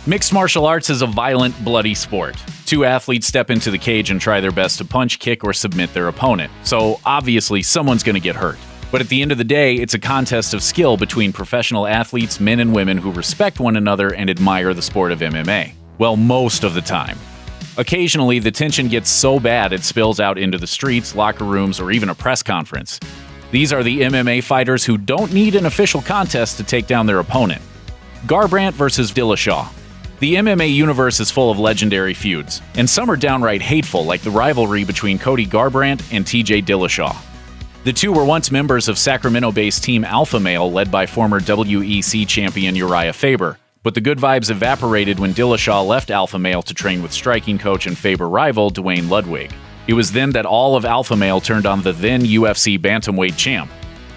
Mixed martial arts is a violent, bloody sport. Two athletes step into the cage and try their best to punch, kick, or submit their opponent. So obviously, someone's going to get hurt. But at the end of the day, it's a contest of skill between professional athletes, men and women who respect one another and admire the sport of MMA. Well, most of the time. Occasionally, the tension gets so bad it spills out into the streets, locker rooms, or even a press conference. These are the MMA fighters who don't need an official contest to take down their opponent. Garbrandt versus Dillashaw. The MMA universe is full of legendary feuds, and some are downright hateful, like the rivalry between Cody Garbrandt and TJ Dillashaw. The two were once members of Sacramento-based Team Alpha Male led by former WEC champion Uriah Faber, but the good vibes evaporated when Dillashaw left Alpha Male to train with striking coach and Faber rival Dwayne Ludwig. It was then that all of Alpha Male turned on the then UFC bantamweight champ.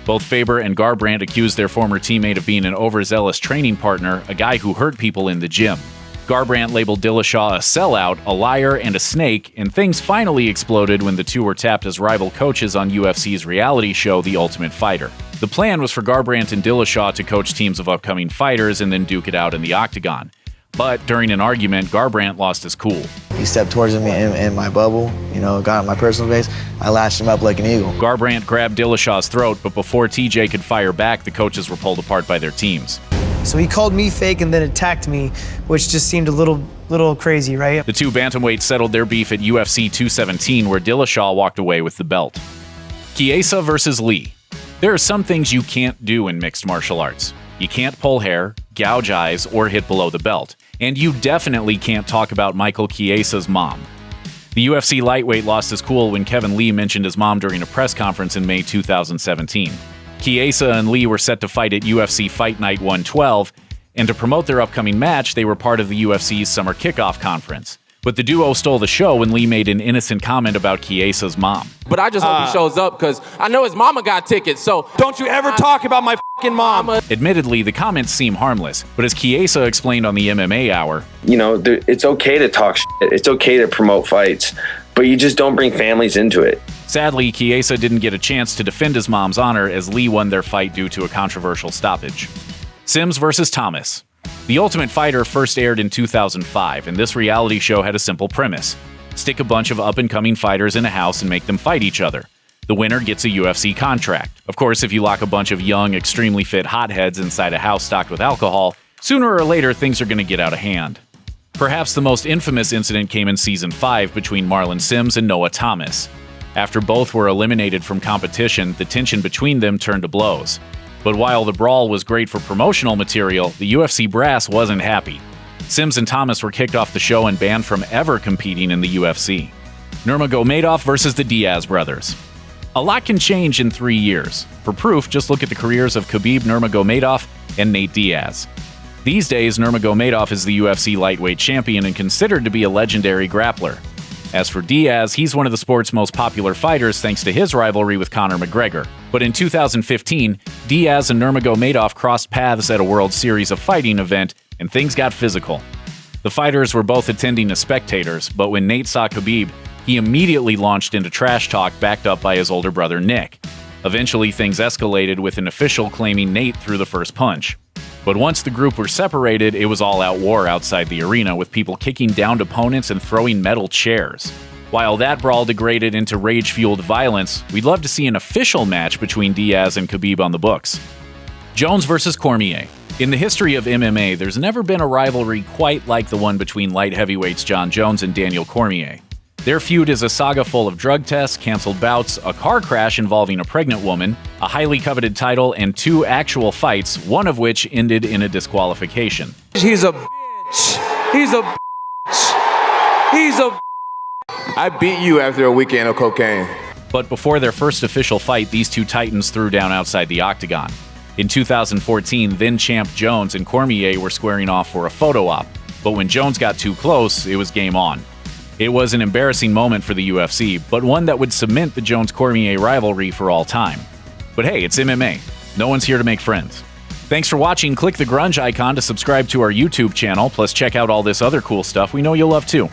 Both Faber and Garbrandt accused their former teammate of being an overzealous training partner, a guy who hurt people in the gym. Garbrandt labeled Dillashaw a sellout, a liar, and a snake, and things finally exploded when the two were tapped as rival coaches on UFC's reality show The Ultimate Fighter. The plan was for Garbrandt and Dillashaw to coach teams of upcoming fighters and then duke it out in the octagon. But during an argument, Garbrandt lost his cool. He stepped towards me in my bubble, got in my personal space. I lashed him up like an eagle. Garbrandt grabbed Dillashaw's throat, but before TJ could fire back, the coaches were pulled apart by their teams. So he called me fake and then attacked me, which just seemed a little crazy, right? The two bantamweights settled their beef at UFC 217, where Dillashaw walked away with the belt. Chiesa versus Lee. There are some things you can't do in mixed martial arts. You can't pull hair, gouge eyes, or hit below the belt. And you definitely can't talk about Michael Chiesa's mom. The UFC lightweight lost his cool when Kevin Lee mentioned his mom during a press conference in May 2017. Chiesa and Lee were set to fight at UFC Fight Night 112, and to promote their upcoming match, they were part of the UFC's summer kickoff conference. But the duo stole the show when Lee made an innocent comment about Chiesa's mom. But I just hope he shows up because I know his mama got tickets, so don't you ever talk about my fucking mom. Admittedly, the comments seem harmless, but as Chiesa explained on the MMA Hour, it's okay to talk shit. It's okay to promote fights, but you just don't bring families into it. Sadly, Chiesa didn't get a chance to defend his mom's honor as Lee won their fight due to a controversial stoppage. Sims versus Thomas. The Ultimate Fighter first aired in 2005, and this reality show had a simple premise. Stick a bunch of up-and-coming fighters in a house and make them fight each other. The winner gets a UFC contract. Of course, if you lock a bunch of young, extremely fit hotheads inside a house stocked with alcohol, sooner or later things are going to get out of hand. Perhaps the most infamous incident came in Season 5 between Marlon Sims and Noah Thomas. After both were eliminated from competition, the tension between them turned to blows. But while the brawl was great for promotional material, the UFC brass wasn't happy. Sims and Thomas were kicked off the show and banned from ever competing in the UFC. Nurmagomedov versus the Diaz brothers. A lot can change in 3 years. For proof, just look at the careers of Khabib Nurmagomedov and Nate Diaz. These days, Nurmagomedov is the UFC lightweight champion and considered to be a legendary grappler. As for Diaz, he's one of the sport's most popular fighters thanks to his rivalry with Conor McGregor. But in 2015, Diaz and Nurmagomedov crossed paths at a World Series of Fighting event, and things got physical. The fighters were both attending as spectators, but when Nate saw Khabib, he immediately launched into trash talk backed up by his older brother Nick. Eventually, things escalated with an official claiming Nate threw the first punch. But once the group were separated, it was all-out war outside the arena, with people kicking downed opponents and throwing metal chairs. While that brawl degraded into rage-fueled violence, we'd love to see an official match between Diaz and Khabib on the books. Jones versus Cormier. In the history of MMA, there's never been a rivalry quite like the one between light heavyweights Jon Jones and Daniel Cormier. Their feud is a saga full of drug tests, canceled bouts, a car crash involving a pregnant woman, a highly coveted title, and 2 actual fights, one of which ended in a disqualification. He's a bitch. He's a bitch. He's a I beat you after a weekend of cocaine. But before their first official fight, these two titans threw down outside the octagon. In 2014, then-champ Jones and Cormier were squaring off for a photo op, but when Jones got too close, it was game on. It was an embarrassing moment for the UFC, but one that would cement the Jones-Cormier rivalry for all time. But hey, it's MMA. No one's here to make friends. Thanks for watching. Click the grunge icon to subscribe to our YouTube channel, plus check out all this other cool stuff we know you'll love too.